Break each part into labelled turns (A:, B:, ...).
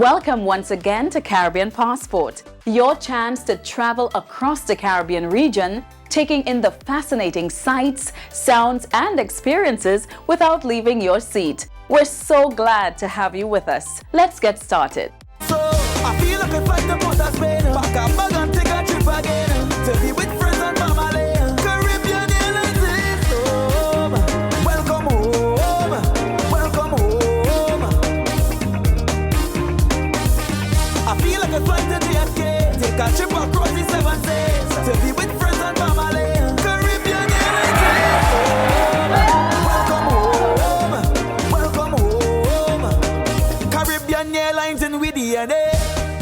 A: Welcome once again to Caribbean Passport, your chance to travel across the Caribbean region, taking in the fascinating sights, sounds, and experiences without leaving your seat. We're so glad to have you with us. Let's get started.
B: So, I feel like I fight the motor Spain, pack a bag and take a trip again, to be with friends and family. Caribbean Airlines is home. Welcome home. Welcome home. I feel like I fight the DFK, take a trip across the 7 seas, to be with friends and family. Caribbean Airlines is home. Welcome home. Welcome home. Caribbean Airlines in with DNA.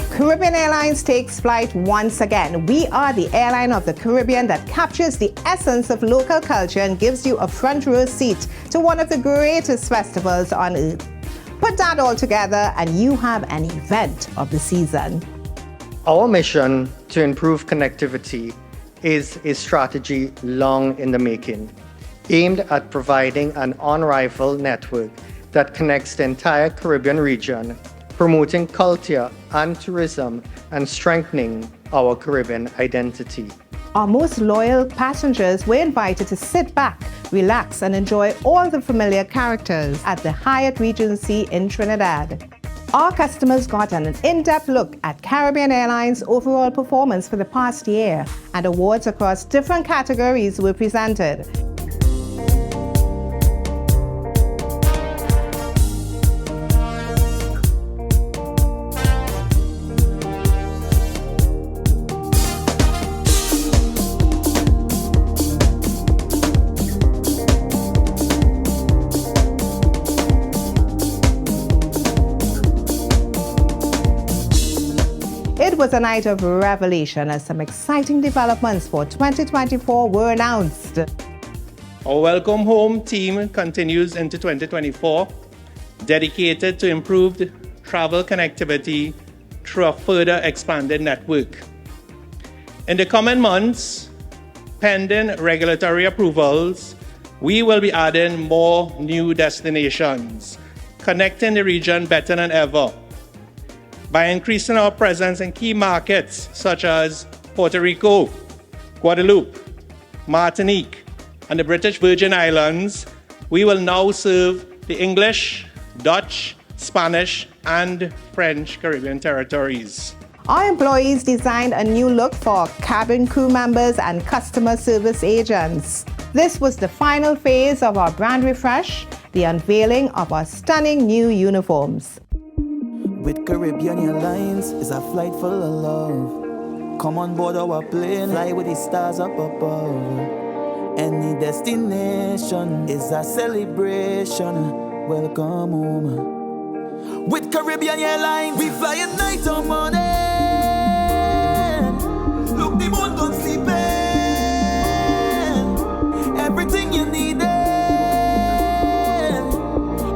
C: Caribbean Airlines takes flight once again. We are the airline of the Caribbean that captures the essence of local culture and gives you a front row seat to one of the greatest festivals on earth. Put that all together and you have an event of the season.
D: Our mission to improve connectivity is a strategy long in the making, aimed at providing an unrivaled network that connects the entire Caribbean region, promoting culture and tourism and strengthening our Caribbean identity.
C: Our most loyal passengers were invited to sit back, relax, and enjoy all the familiar characters at the Hyatt Regency in Trinidad. Our customers got an in-depth look at Caribbean Airlines' overall performance for the past year, and awards across different categories were presented. It was a night of revelation as some exciting developments for 2024 were announced.
E: Our Welcome Home team continues into 2024, dedicated to improved travel connectivity through a further expanded network. In the coming months, pending regulatory approvals, we will be adding more new destinations, connecting the region better than ever. By increasing our presence in key markets such as Puerto Rico, Guadeloupe, Martinique, and the British Virgin Islands, we will now serve the English, Dutch, Spanish, and French Caribbean territories.
C: Our employees designed a new look for cabin crew members and customer service agents. This was the final phase of our brand refresh, the unveiling of our stunning new uniforms.
B: With Caribbean Airlines is a flight full of love. Come on board our plane, fly with the stars up above. Any destination is a celebration. Welcome home. With Caribbean Airlines, we fly at night or morning. Look, the moon don't sleep in. Everything you need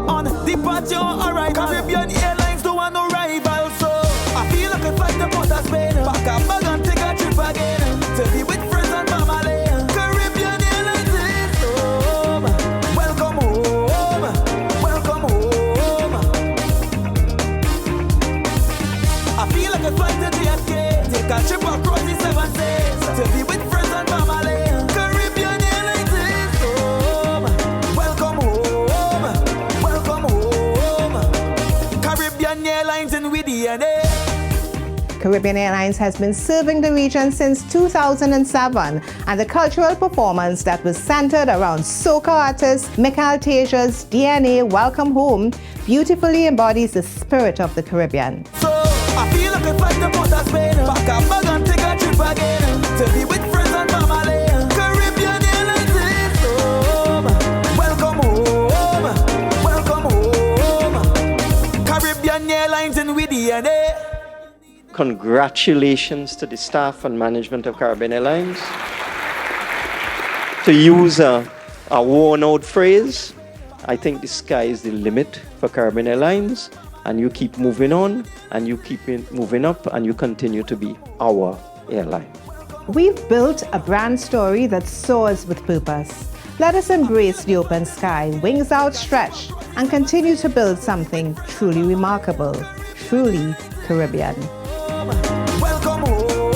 B: on departure, alright. Caribbean Airlines. Fight the motor Spain, pack a bag and take a trip again, to be with friends and family. Caribbean Airlines is home. Welcome home. Welcome home. I feel like I fight the DFK, take a trip across the 7 seas, to be with friends and family. Caribbean Airlines is home. Welcome home. Welcome home. Caribbean Airlines in with DNA.
C: Caribbean Airlines has been serving the region since 2007, and the cultural performance that was centered around soca artist Mical Teja's DNA Welcome Home beautifully embodies the spirit of the Caribbean.
B: So, I feel like I fight the motor Spain, pack a bag and take a trip again, to be with friends and family. Caribbean Airlines is home. Welcome home. Welcome home. Caribbean Airlines in with DNA.
F: Congratulations to the staff and management of Caribbean Airlines. To use a worn-out phrase, I think the sky is the limit for Caribbean Airlines, and you keep moving on, and you keep moving up, and you continue to be our airline.
C: We've built a brand story that soars with purpose. Let us embrace the open sky, wings outstretched, and continue to build something truly remarkable. truly Caribbean.
B: Welcome home,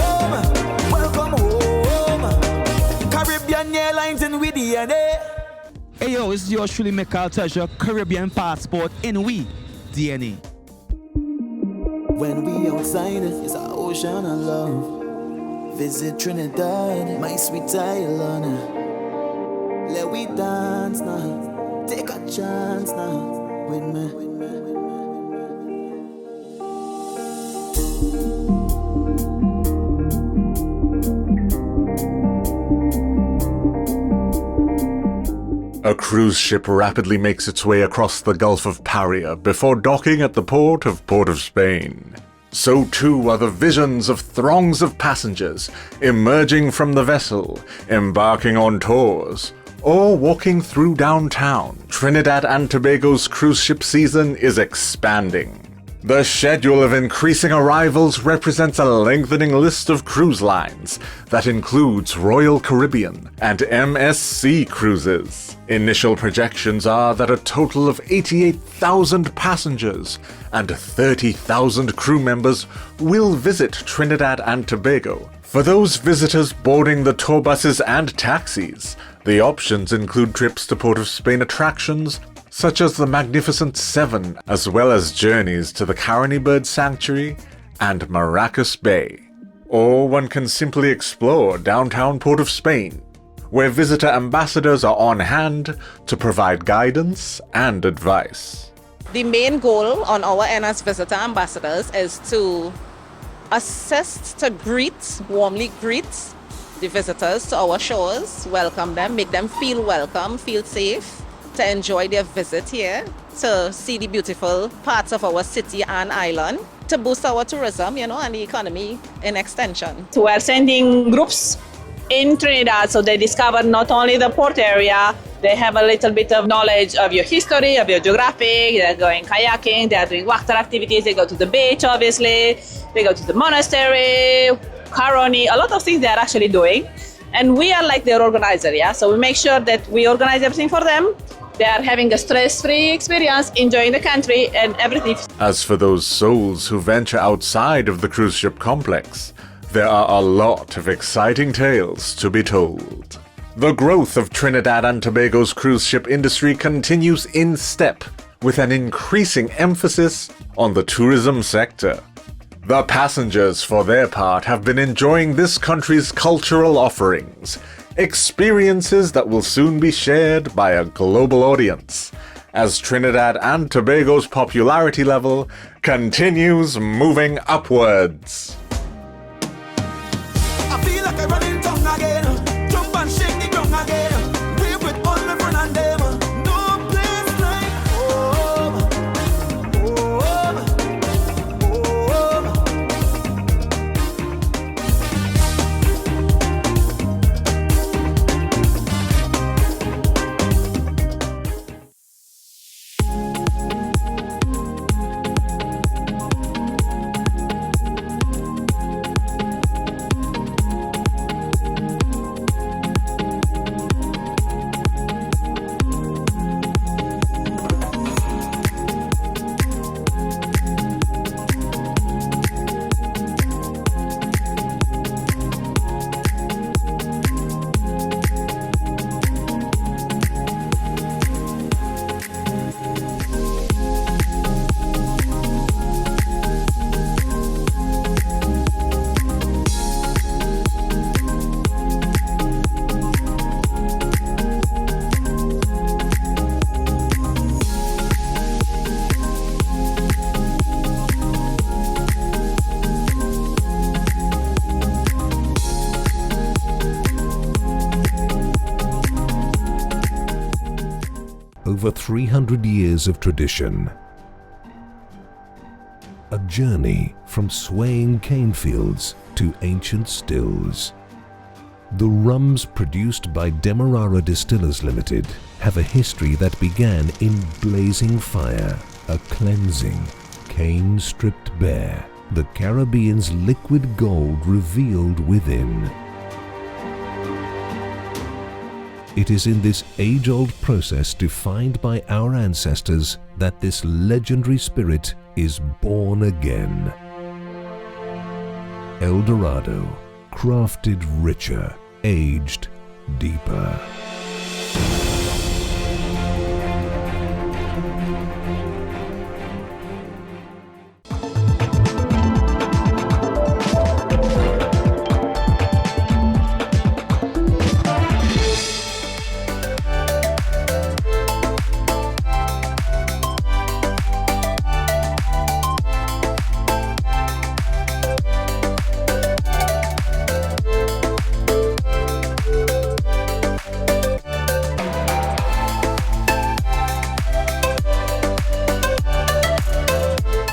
B: welcome home. Caribbean Airlines and we DNA.
G: Hey yo, it's yours truly, Mical, Teja, Caribbean passport in we DNA.
B: When we outside, it's an ocean of love. Visit Trinidad, my sweet island. Let we dance now, take a chance now with me.
H: A cruise ship rapidly makes its way across the Gulf of Paria before docking at the port of Spain. So too are the visions of throngs of passengers emerging from the vessel, embarking on tours, or walking through downtown. Trinidad and Tobago's cruise ship season is expanding. The schedule of increasing arrivals represents a lengthening list of cruise lines that includes Royal Caribbean and MSC cruises. Initial projections are that a total of 88,000 passengers and 30,000 crew members will visit Trinidad and Tobago. For those visitors boarding the tour buses and taxis, the options include trips to Port of Spain attractions, such as the Magnificent Seven, as well as journeys to the Carriacou Bird Sanctuary and Maracas Bay. Or one can simply explore downtown Port of Spain, where visitor ambassadors are on hand to provide guidance and advice.
I: The main goal on our end as visitor ambassadors is to assist, to warmly greet the visitors to our shores, welcome them, make them feel welcome, feel safe, to enjoy their visit here, to see the beautiful parts of our city and island, to boost our tourism, and the economy in extension.
J: So we're sending groups in Trinidad so they discover not only the port area, they have a little bit of knowledge of your history, of your geography, they're going kayaking, they're doing water activities, they go to the beach obviously, they go to the monastery, Caroni, a lot of things they're actually doing. And we are like their organizer, so we make sure that we organize everything for them. They are having a stress-free experience, enjoying the country and everything.
H: As for those souls who venture outside of the cruise ship complex, there are a lot of exciting tales to be told. The growth of Trinidad and Tobago's cruise ship industry continues in step with an increasing emphasis on the tourism sector. The passengers, for their part, have been enjoying this country's cultural offerings, experiences that will soon be shared by a global audience, as Trinidad and Tobago's popularity level continues moving upwards.
B: I feel like I'm running tongue again. Jump and shake the ground again. Wave with all my friends and them. No place like home.
K: Over 300 years of tradition. A journey from swaying cane fields to ancient stills. The rums produced by Demerara Distillers Ltd have a history that began in blazing fire, a cleansing, cane stripped bare, the Caribbean's liquid gold revealed within. It is in this age-old process defined by our ancestors that this legendary spirit is born again. El Dorado, crafted richer, aged deeper.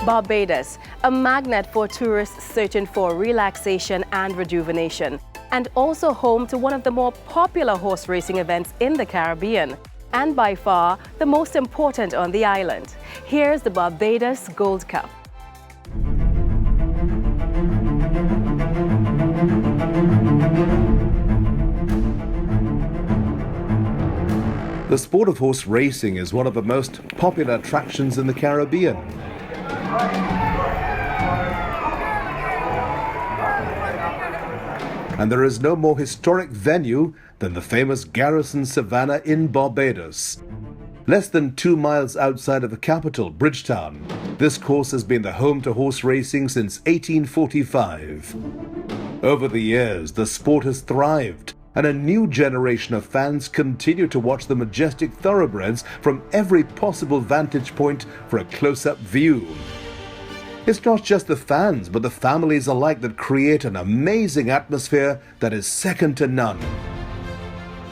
L: Barbados, a magnet for tourists searching for relaxation and rejuvenation, and also home to one of the more popular horse racing events in the Caribbean, and by far the most important on the island. Here's the Barbados Gold Cup.
M: The sport of horse racing is one of the most popular attractions in the Caribbean. And there is no more historic venue than the famous Garrison Savannah in Barbados. Less than 2 miles outside of the capital, Bridgetown, this course has been the home to horse racing since 1845. Over the years, the sport has thrived, and a new generation of fans continue to watch the majestic thoroughbreds from every possible vantage point for a close-up view. It's not just the fans, but the families alike that create an amazing atmosphere that is second to none.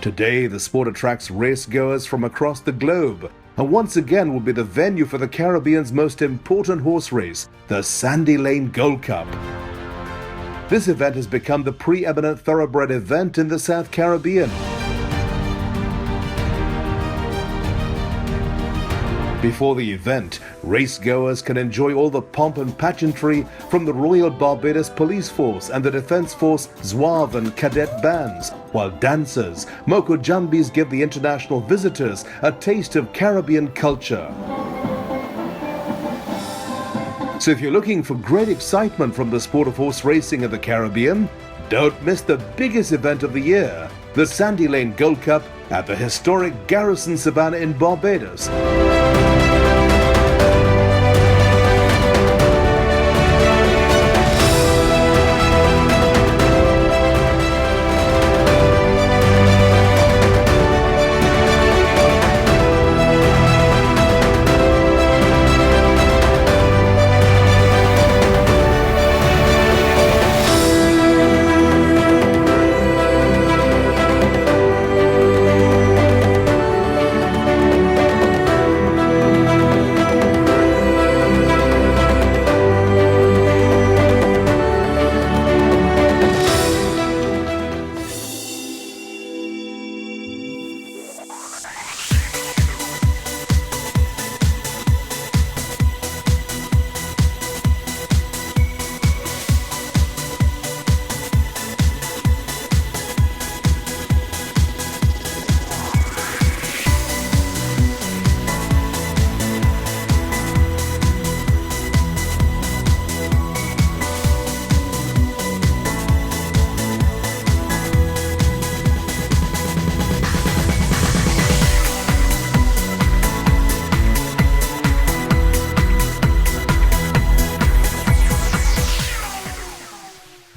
M: Today, the sport attracts racegoers from across the globe, and once again will be the venue for the Caribbean's most important horse race, the Sandy Lane Gold Cup. This event has become the preeminent thoroughbred event in the South Caribbean. Before the event, racegoers can enjoy all the pomp and pageantry from the Royal Barbados Police Force and the Defence Force Zouave and Cadet bands, while dancers, Moko Jambis, give the international visitors a taste of Caribbean culture. So if you're looking for great excitement from the sport of horse racing in the Caribbean, don't miss the biggest event of the year, the Sandy Lane Gold Cup at the historic Garrison Savannah in Barbados.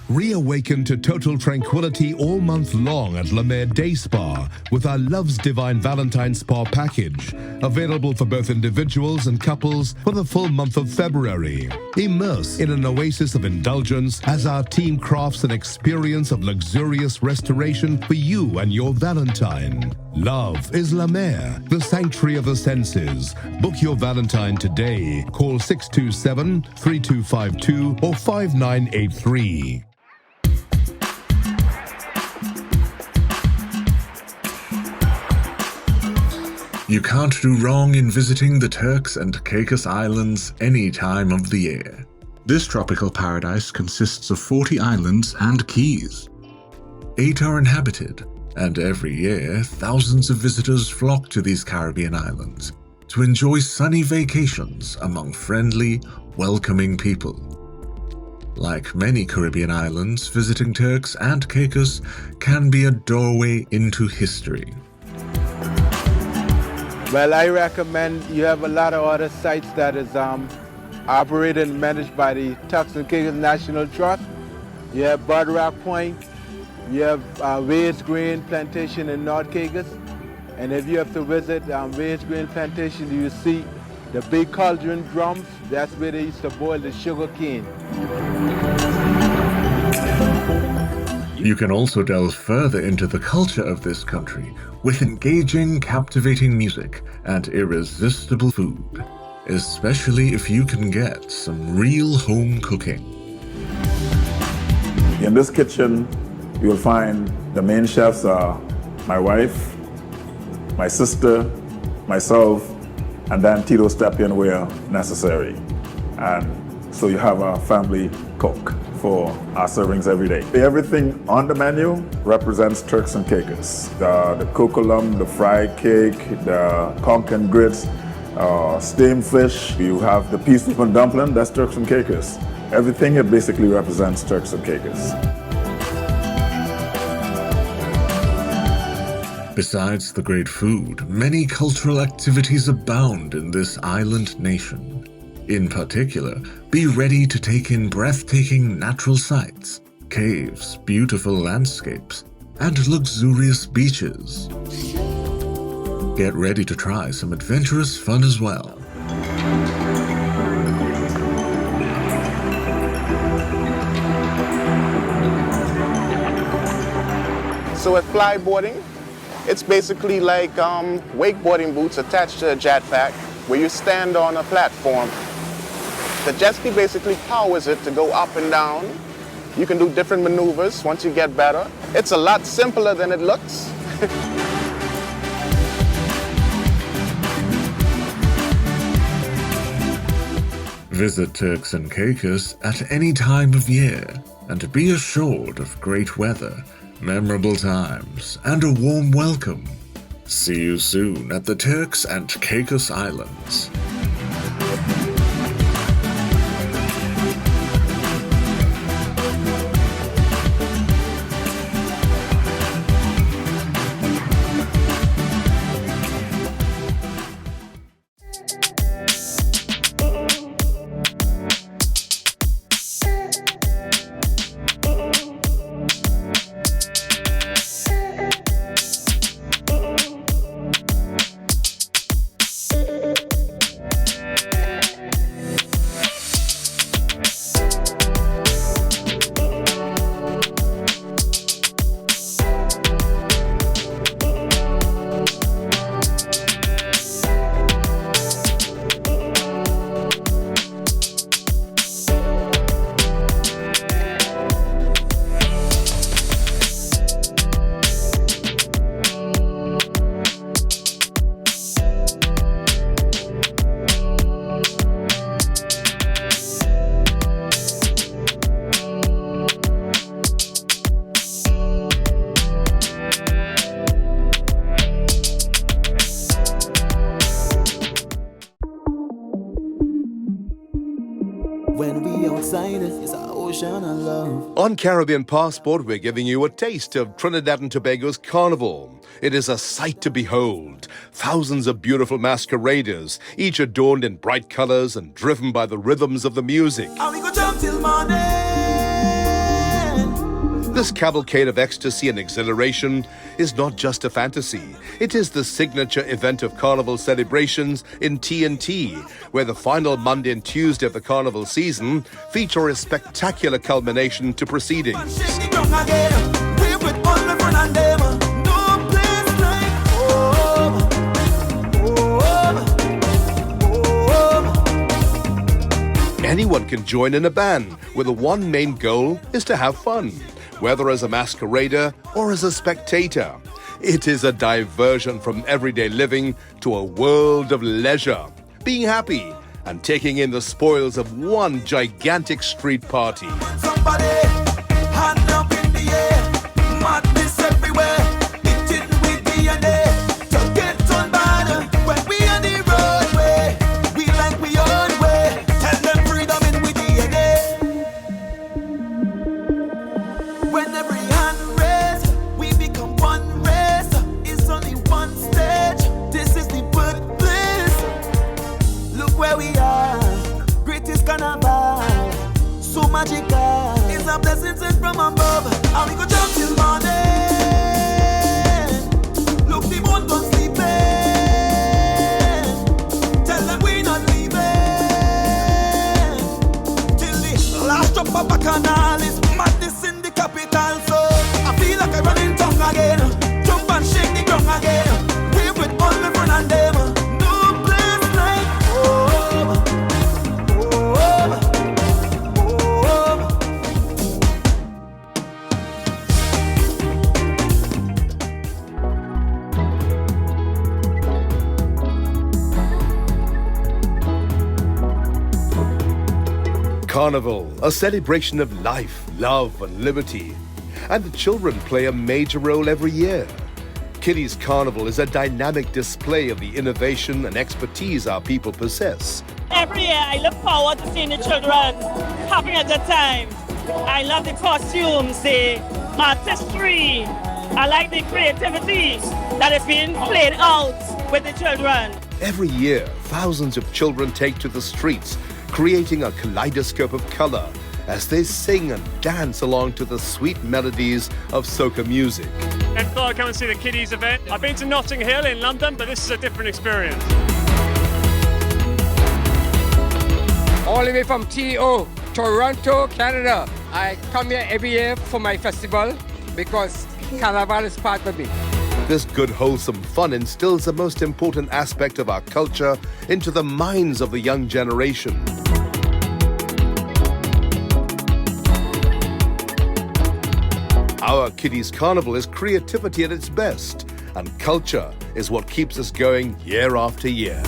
K: Reawaken to total tranquility all month long at Mer Day Spa with our Love's Divine Valentine Spa package, available for both individuals and couples for the full month of February. Immerse in an oasis of indulgence as our team crafts an experience of luxurious restoration for you and your Valentine. Love is La Mer, the sanctuary of the senses. Book your Valentine today. Call 627-3252 or 5983.
H: You can't do wrong in visiting the Turks and Caicos Islands any time of the year. This tropical paradise consists of 40 islands and keys. 8 are inhabited, and every year thousands of visitors flock to these Caribbean islands to enjoy sunny vacations among friendly, welcoming people. Like many Caribbean islands, visiting Turks and Caicos can be a doorway into history.
N: Well, I recommend you have a lot of other sites that is operated and managed by the Turks and Caicos National Trust. You have Bird Rock Point, you have Waves Green Plantation in North Caicos. And if you have to visit Waves Green Plantation, you see the big cauldron drums. That's where they used to boil the sugar cane.
H: You can also delve further into the culture of this country with engaging, captivating music and irresistible food, especially if you can get some real home cooking.
O: In this kitchen, you will find the main chefs are my wife, my sister, myself, and then Tito step in where necessary. And so you have a family cook for our servings every day. Everything on the menu represents Turks and Caicos. The kokolum, the fried cake, the conch and grits, steamed fish. You have the pea soup and dumpling, that's Turks and Caicos. Everything here basically represents Turks and Caicos.
H: Besides the great food, many cultural activities abound in this island nation. In particular, be ready to take in breathtaking natural sights, caves, beautiful landscapes, and luxurious beaches. Get ready to try some adventurous fun as well.
P: So with flyboarding, it's basically like wakeboarding boots attached to a jetpack where you stand on a platform. The jet ski basically powers it to go up and down. You can do different maneuvers once you get better. It's a lot simpler than it looks.
H: Visit Turks and Caicos at any time of year and be assured of great weather, memorable times, and a warm welcome. See you soon at the Turks and Caicos Islands.
Q: On Caribbean Passport, we're giving you a taste of Trinidad and Tobago's Carnival. It is a sight to behold. Thousands of beautiful masqueraders, each adorned in bright colors and driven by the rhythms of the music. This cavalcade of ecstasy and exhilaration is not just a fantasy. It is the signature event of Carnival celebrations in T&T, where the final Monday and Tuesday of the Carnival season feature a spectacular culmination to proceedings. Anyone can join in a band, where the one main goal is to have fun, whether as a masquerader or as a spectator. It is a diversion from everyday living to a world of leisure, being happy and taking in the spoils of one gigantic street party.
B: Somebody, hand up in the air, madness everywhere, eating with DNA, to get on bad when we on the road.
Q: Carnival, a celebration of life, love and liberty. And the children play a major role every year. Kiddies Carnival is a dynamic display of the innovation and expertise our people possess.
R: Every year I look forward to seeing the children having a good time. I love the costumes, the artistry. I like the creativity that is being played out with the children.
Q: Every year, thousands of children take to the streets, creating a kaleidoscope of color as they sing and dance along to the sweet melodies of soca music.
S: I thought I'd come and see the Kiddies event. I've been to Notting Hill in London, but this is a different experience.
T: All the way from TO, Toronto, Canada. I come here every year for my festival because Carnival is part of me.
Q: This good, wholesome fun instills the most important aspect of our culture into the minds of the young generation. Our Kiddies Carnival is creativity at its best, and culture is what keeps us going year after year.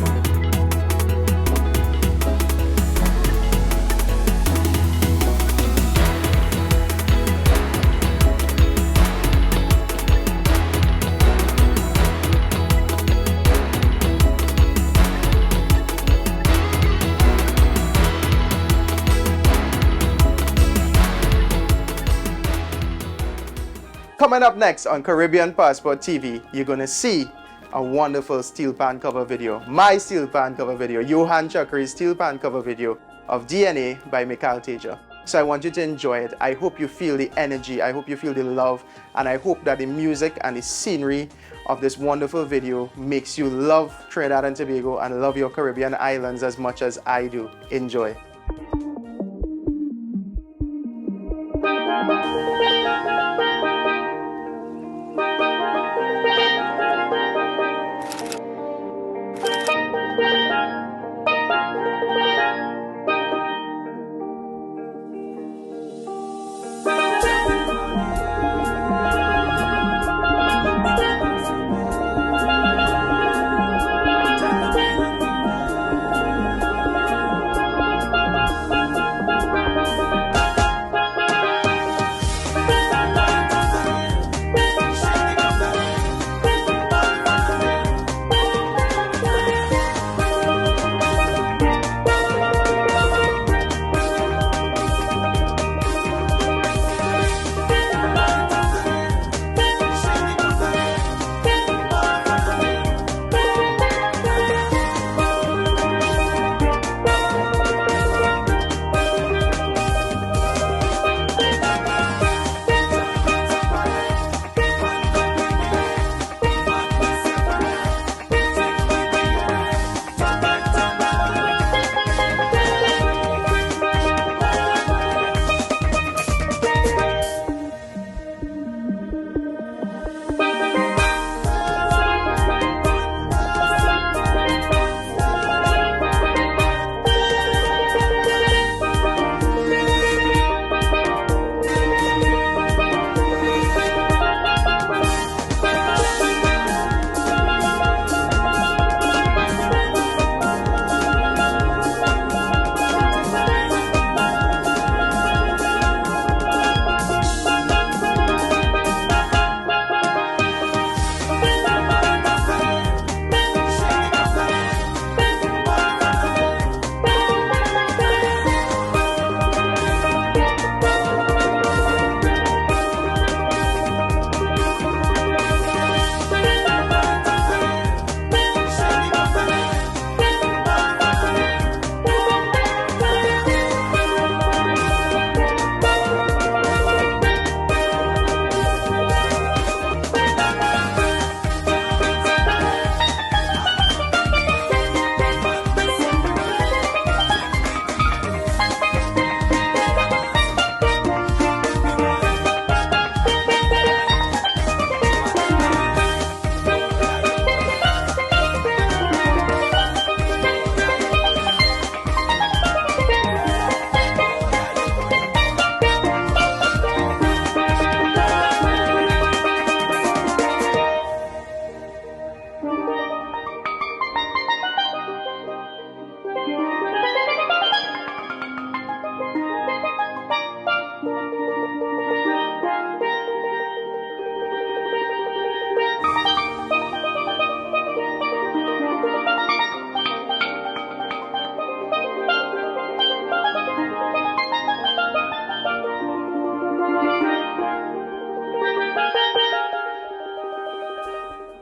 P: Coming up next on Caribbean Passport TV, you're going to see a wonderful steel pan cover video, my steel pan cover video, Johann Chuckaree's steel pan cover video of DNA by Mical Teja. So I want you to enjoy it. I hope you feel the energy, I hope you feel the love, and I hope that the music and the scenery of this wonderful video makes you love Trinidad and Tobago and love your Caribbean islands as much as I do. Enjoy.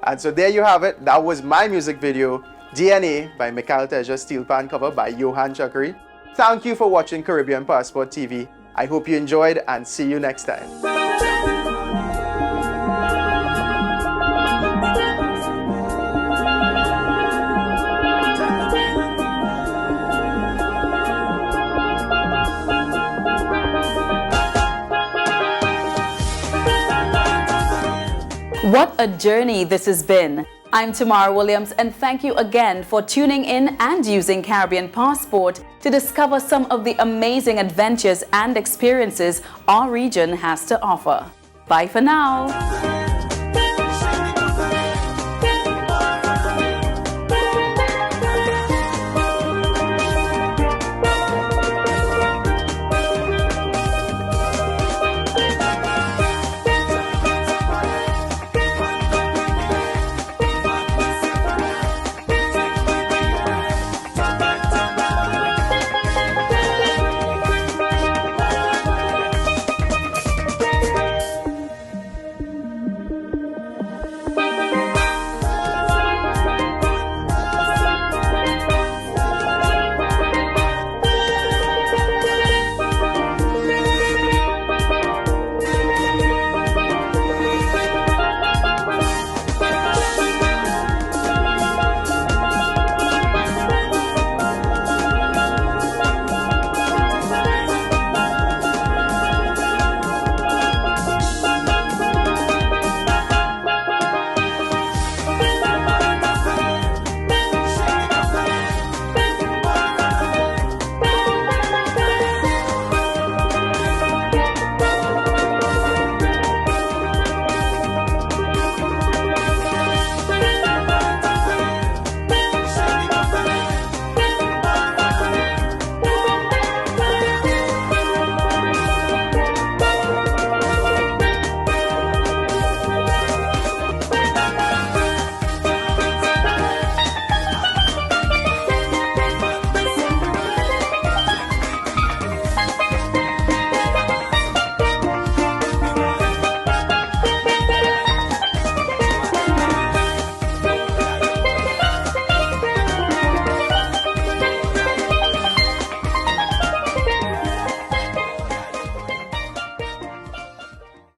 U: And so there you have it. That was my music video, DNA by Mical Teja, steel pan cover by Johann Chuckaree. Thank you for watching Caribbean Passport TV. I hope you enjoyed and see you next time.
A: What a journey this has been. I'm Tamara Williams, and thank you again for tuning in and using Caribbean Passport to discover some of the amazing adventures and experiences our region has to offer. Bye for now.